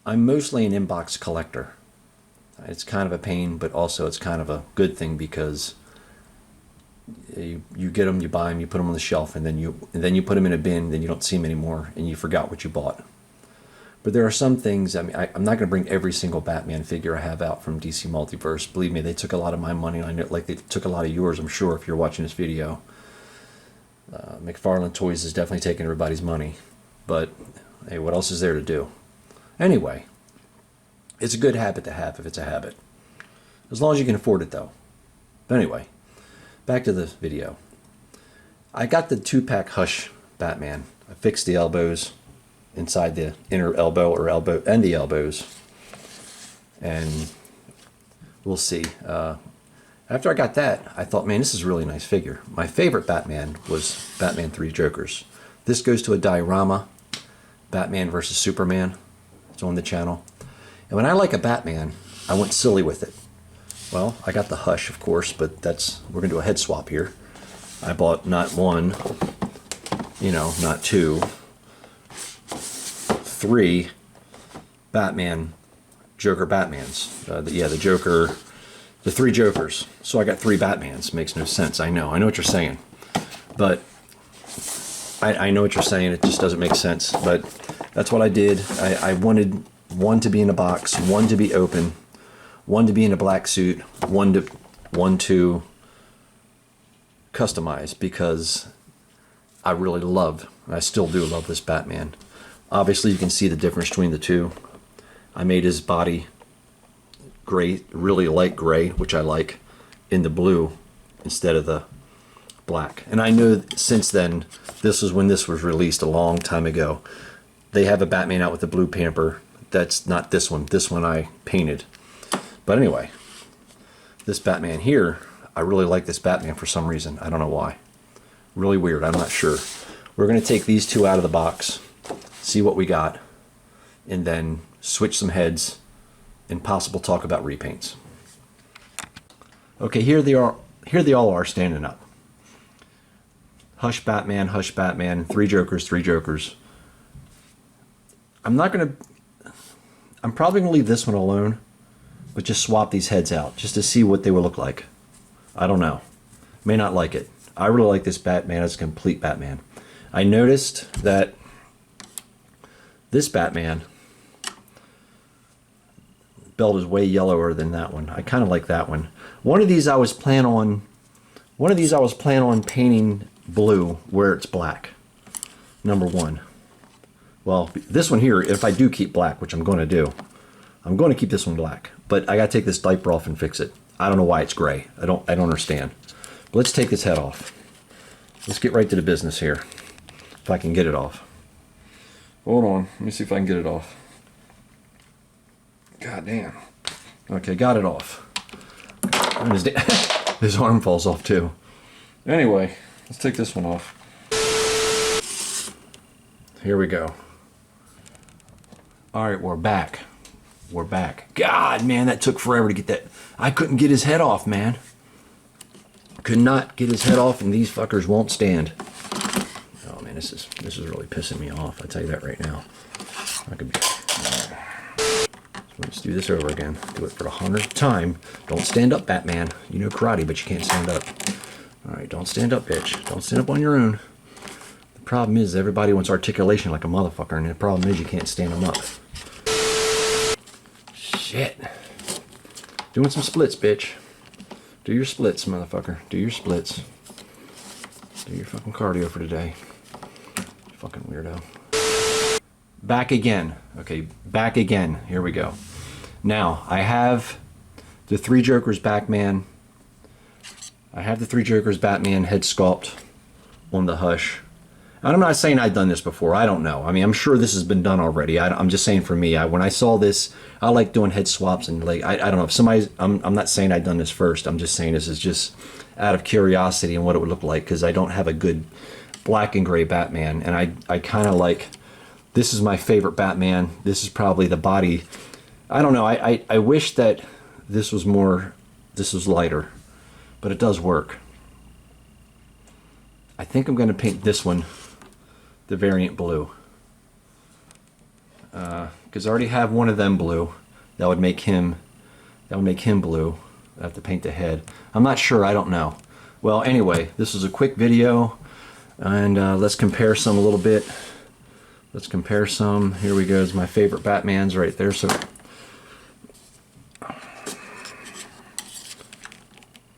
I'm mostly an inbox collector. It's kind of a pain, but also it's kind of a good thing because you get them, you buy them, you put them on the shelf, and then you put them in a bin, then you don't see them anymore, and you forgot what you bought. But there are some things. I mean, I'm not going to bring every single Batman figure I have out from DC Multiverse. Believe me, they took a lot of my money. I know, like they took a lot of yours, I'm sure, if you're watching this video. McFarlane Toys is definitely taking everybody's money. But hey, what else is there to do? Anyway, it's a good habit to have if it's a habit. As long as you can afford it, though. But anyway, back to the video. I got the 2-pack Hush Batman. I fixed the elbows inside the inner elbow or elbow and the elbows. And we'll see. After I got that, I thought, man, this is a really nice figure. My favorite Batman was Batman 3 Jokers. This goes to a diorama, Batman versus Superman. It's on the channel. And when I like a Batman, I went silly with it. Well, I got the Hush, of course, but we're going to do a head swap here. I bought not one, not two, 3 Batman, Joker Batmans. The Joker, the 3 Jokers. So I got 3 Batmans. Makes no sense. I know what you're saying. But I know what you're saying. It just doesn't make sense. But that's what I did. I wanted one to be in a box, one to be open, one to be in a black suit, one to customize, because I really I still do love this Batman. Obviously, you can see the difference between the two. I made his body gray, really light gray, which I like, in the blue instead of the black. And I know since then, this was when this was released a long time ago. They have a Batman out with the blue pamper. That's not this one. This one I painted. But anyway, this Batman here, I really like this Batman for some reason. I don't know why. Really weird. I'm not sure. We're going to take these 2 out of the box, see what we got, and then switch some heads and possible talk about repaints. Okay, here they are. Here they all are standing up. Hush Batman, 3 Jokers, 3 Jokers. I'm probably going to leave this one alone, but just swap these heads out just to see what they will look like. I don't know. May not like it. I really like this Batman as a complete Batman. I noticed that this Batman belt is way yellower than that one. I kind of like that one. One of these I was planning on painting blue where it's black. Number 1. Well, this one here, if I do keep black, which I'm going to do, I'm going to keep this one black. But I got to take this diaper off and fix it. I don't know why it's gray. I don't understand. But let's take this head off. Let's get right to the business here. If I can get it off. Hold on. Let me see if I can get it off. God damn. Okay, got it off. His arm falls off too. Anyway, let's take this one off. Here we go. All right, we're back. We're back. God, man, that took forever to get that. I couldn't get his head off, man. Could not get his head off, and these fuckers won't stand. Oh man, this is really pissing me off. I tell you that right now. I could be. So let's do this over again. Do it for the 100th time. Don't stand up, Batman. You know karate, but you can't stand up. All right, don't stand up, bitch. Don't stand up on your own. The problem is everybody wants articulation like a motherfucker, and the problem is you can't stand them up. Shit. Doing some splits, bitch. Do your splits, motherfucker. Do your splits. Do your fucking cardio for today. Fucking weirdo. Back again. Okay, back again. Here we go. Now, I have the 3 Jokers Batman. I have the 3 Jokers Batman head sculpt on the Hush. And I'm not saying I've done this before. I don't know. I mean, I'm sure this has been done already. I'm just saying for me, when I saw this, I like doing head swaps and like, I don't know if somebody's, I'm not saying I've done this first. I'm just saying this is just out of curiosity and what it would look like, because I don't have a good black and gray Batman. And I kind of like, this is my favorite Batman. This is probably the body. I don't know. I wish that this was lighter, but it does work. I think I'm going to paint this one the variant blue. because I already have one of them blue. That would make him blue. I have to paint the head. I'm not sure, I don't know. Well, anyway, this is a quick video, and let's compare some a little bit. Let's compare some. Here we go. It's my favorite Batmans right there. So, all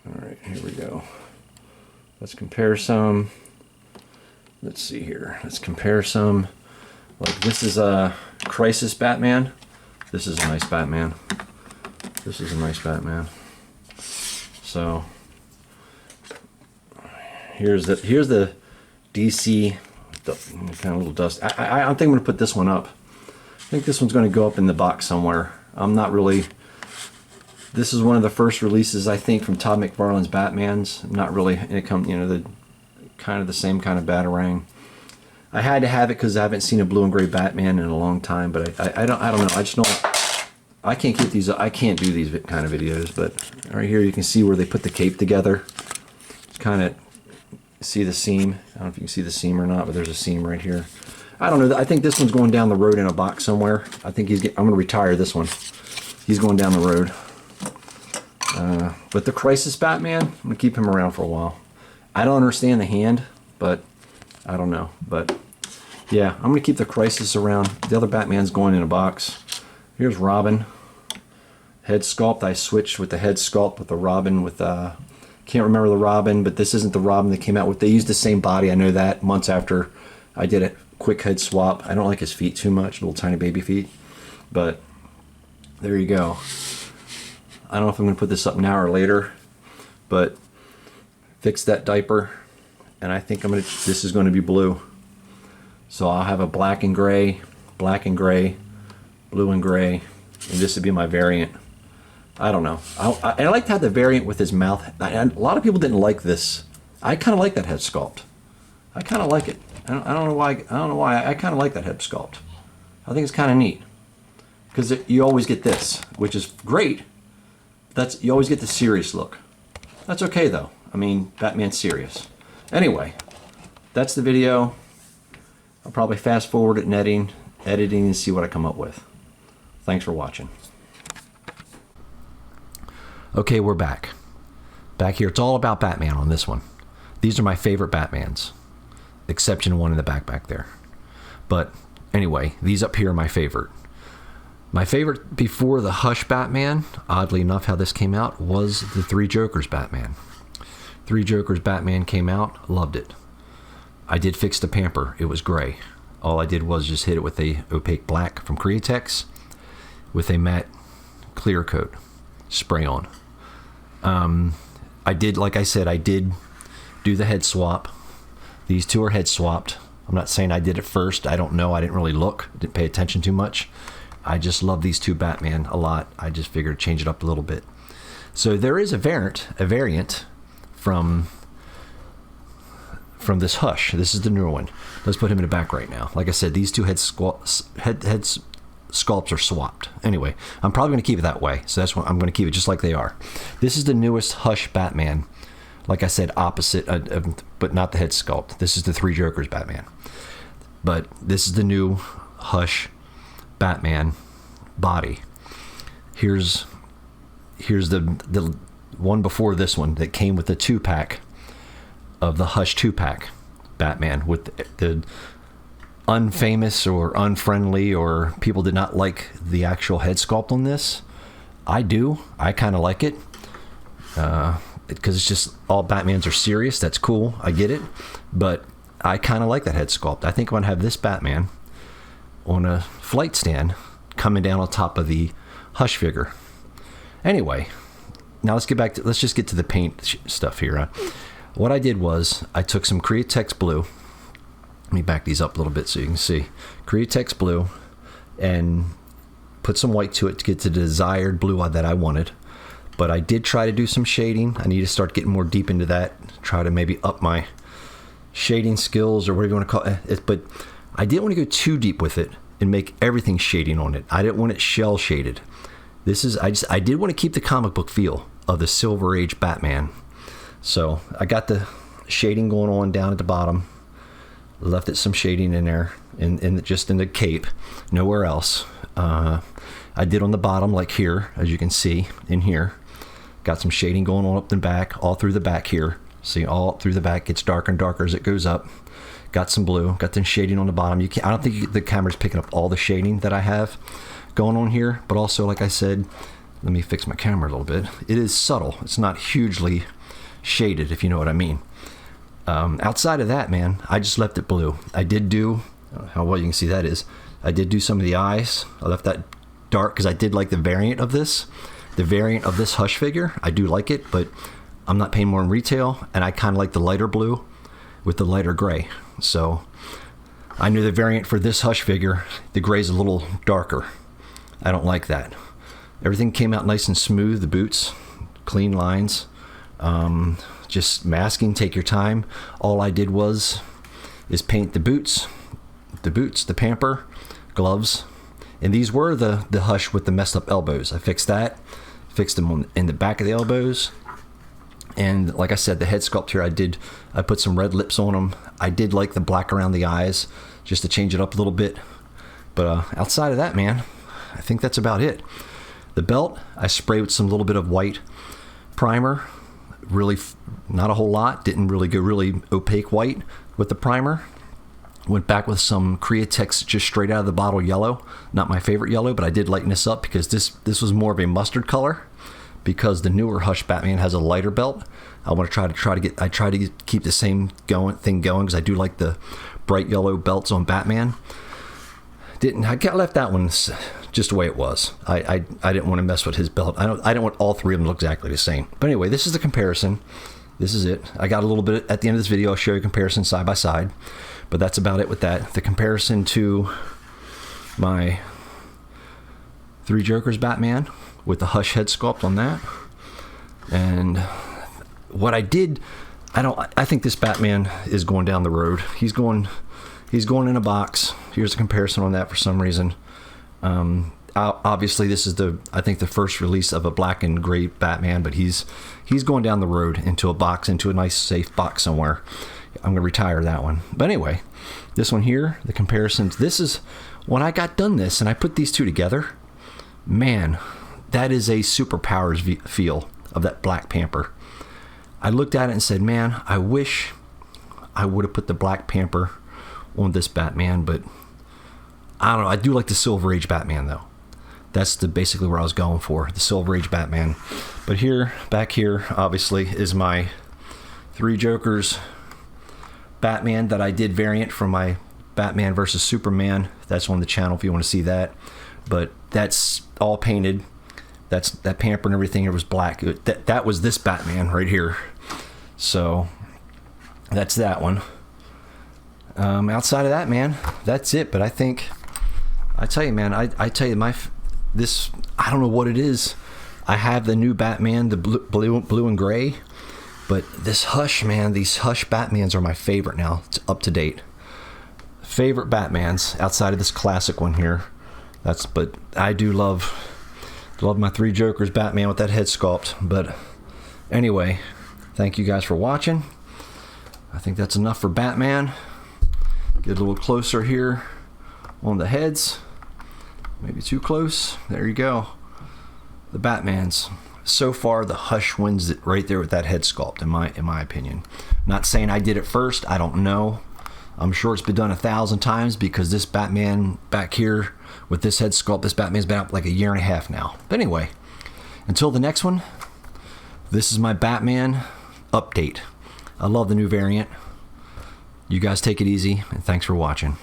right, here we go. Let's compare some. Let's see here. Let's compare some. Like, this is a Crisis Batman. This is a nice Batman. This is a nice Batman. So here's the DC. Kind of a little dust. I don't think I'm gonna put this one up. I think this one's gonna go up in the box somewhere. I'm not really. This is one of the first releases, I think, from Todd McFarlane's Batmans. I'm not really. It come, you know, the kind of the same kind of Batarang. I had to have it because I haven't seen a blue and gray Batman in a long time. But I don't know. I just don't. I can't keep these. I can't do these kind of videos. But right here, you can see where they put the cape together. It's kind of. See the seam? I don't know if you can see the seam or not, but there's a seam right here. I don't know. I think this one's going down the road in a box somewhere. I think I'm going to retire this one. He's going down the road. But the Crisis Batman, I'm going to keep him around for a while. I don't understand the hand, but I don't know. But yeah, I'm going to keep the Crisis around. The other Batman's going in a box. Here's Robin. Head sculpt. I switched with the head sculpt with the Robin with can't remember the Robin, but this isn't the Robin they came out with. They used the same body. I know that months after I did a quick head swap. I don't like his feet too much, little tiny baby feet. But there you go. I don't know if I'm going to put this up now or later, but fix that diaper, and I think this is going to be blue. So I'll have a black and gray, blue and gray, and this would be my variant. I don't know. I like to have the variant with his mouth. And a lot of people didn't like this. I kind of like that head sculpt. I kind of like it. I don't know why. I don't know why. I kind of like that head sculpt. I think it's kind of neat because you always get this, which is great. You always get the serious look. That's okay though. I mean, Batman's serious. Anyway, that's the video. I'll probably fast forward it in editing and see what I come up with. Thanks for watching. Okay, we're back. Back here, it's all about Batman on this one. These are my favorite Batmans. Exception one in the back there. But anyway, these up here are my favorite. My favorite before the Hush Batman, oddly enough how this came out, was the Three Jokers Batman. Three Jokers Batman came out, loved it. I did fix the pamper, it was gray. All I did was just hit it with a opaque black from Createx with a matte clear coat, spray on. I did, like I said, I did do the head swap. These two are head swapped. I'm not saying I did it first. I don't know. I didn't really look. Didn't pay attention too much. I just love these two Batman a lot. I just figured change it up a little bit. So there is a variant from this Hush. This is the newer one. Let's put him in the back right now. Like I said, these two head sculpts are swapped. Anyway, I'm probably going to keep it that way. So that's what I'm going to keep it just like they are. This is the newest Hush Batman. Like I said, opposite, but not the head sculpt. This is the Three Jokers Batman. But this is the new Hush Batman body. Here's the one before this one that came with the 2-pack of the Hush 2-pack Batman with the unfamous or unfriendly or people did not like the actual head sculpt on this. I do. I kind of like it because it's just all Batmans are serious. That's cool. I get it. But I kind of like that head sculpt. I think I'm going to have this Batman on a flight stand coming down on top of the Hush figure. Anyway, now let's just get to the paint stuff here. What I did was I took some Createx blue. Let me back these up a little bit so you can see. Createx blue and put some white to it to get to the desired blue that I wanted. But I did try to do some shading. I need to start getting more deep into that. Try to maybe up my shading skills or whatever you want to call it. But I didn't want to go too deep with it and make everything shading on it. I didn't want it shell shaded. I did want to keep the comic book feel of the Silver Age Batman. So I got the shading going on down at the bottom. Left it some shading in there, just in the cape, nowhere else. I did on the bottom, like here, as you can see in here. Got some shading going on up the back, all through the back here. See, all through the back, gets darker and darker as it goes up. Got some blue, got the shading on the bottom. I don't think the camera's picking up all the shading that I have going on here, but also, like I said, let me fix my camera a little bit. It is subtle. It's not hugely shaded, if you know what I mean. Outside of that, man, I just left it blue. I did do, how well you can see that is, I did do some of the eyes. I left that dark because I did like the variant of this. The variant of this Hush figure, I do like it, but I'm not paying more in retail, and I kind of like the lighter blue with the lighter gray. So I knew the variant for this Hush figure, the gray's a little darker. I don't like that. Everything came out nice and smooth. The boots, clean lines, just masking, take your time. All I did is paint the boots, the pamper, gloves, and these were the Hush with the messed up elbows. I fixed that, fixed them in the back of the elbows. And like I said, the head sculpt here, I put some red lips on them. I did like the black around the eyes, just to change it up a little bit. But outside of that, man, I think that's about it. The belt, I sprayed with some little bit of white primer. Really, not a whole lot. Didn't really go really opaque white with the primer. Went back with some Createx just straight out of the bottle yellow. Not my favorite yellow, but I did lighten this up because this was more of a mustard color. Because the newer Hush Batman has a lighter belt, I want to try to keep the same thing going because I do like the bright yellow belts on Batman. I left that one just the way it was. I didn't want to mess with his belt. I didn't want all three of them to look exactly the same. But anyway, this is the comparison. This is it. I got a little bit at the end of this video. I'll show you a comparison side by side, but that's about it with that. The comparison to my Three Jokers Batman with the Hush head sculpt on that. And what I did, I think this Batman is going down the road. He's going in a box. Here's a comparison on that for some reason. Obviously this is I think the first release of a black and gray Batman, but he's going down the road into a box, into a nice safe box somewhere. I'm gonna retire that one. But anyway, this one here, the comparisons, this is when I got done this and I put these two together, man, that is a superpowers feel of that black pamper. I looked at it and said, man, I wish I would have put the black pamper on this Batman, but I don't know. I do like the Silver Age Batman though. That's basically where I was going for, the Silver Age Batman. But here, back here, obviously, is my Three Jokers Batman that I did variant from my Batman versus Superman. That's on the channel if you want to see that. But that's all painted. That pamper and everything, it was black. That was this Batman right here. So that's that one. Outside of that, man, that's it. But I tell you, man, I tell you, this, I don't know what it is. I have the new Batman, the blue and gray, but this Hush, man, these Hush Batmans are my favorite now. It's up to date. Favorite Batmans outside of this classic one here. But I do love my Three Jokers Batman with that head sculpt. But anyway, thank you guys for watching. I think that's enough for Batman. Get a little closer here on the heads. Maybe too close. There you go. The Batmans. So far, the Hush wins it right there with that head sculpt, in my opinion. Not saying I did it first. I don't know. I'm sure it's been done 1,000 times because this Batman back here with this head sculpt, this Batman's been out like 1.5 years now. But anyway, until the next one, this is my Batman update. I love the new variant. You guys take it easy, and thanks for watching.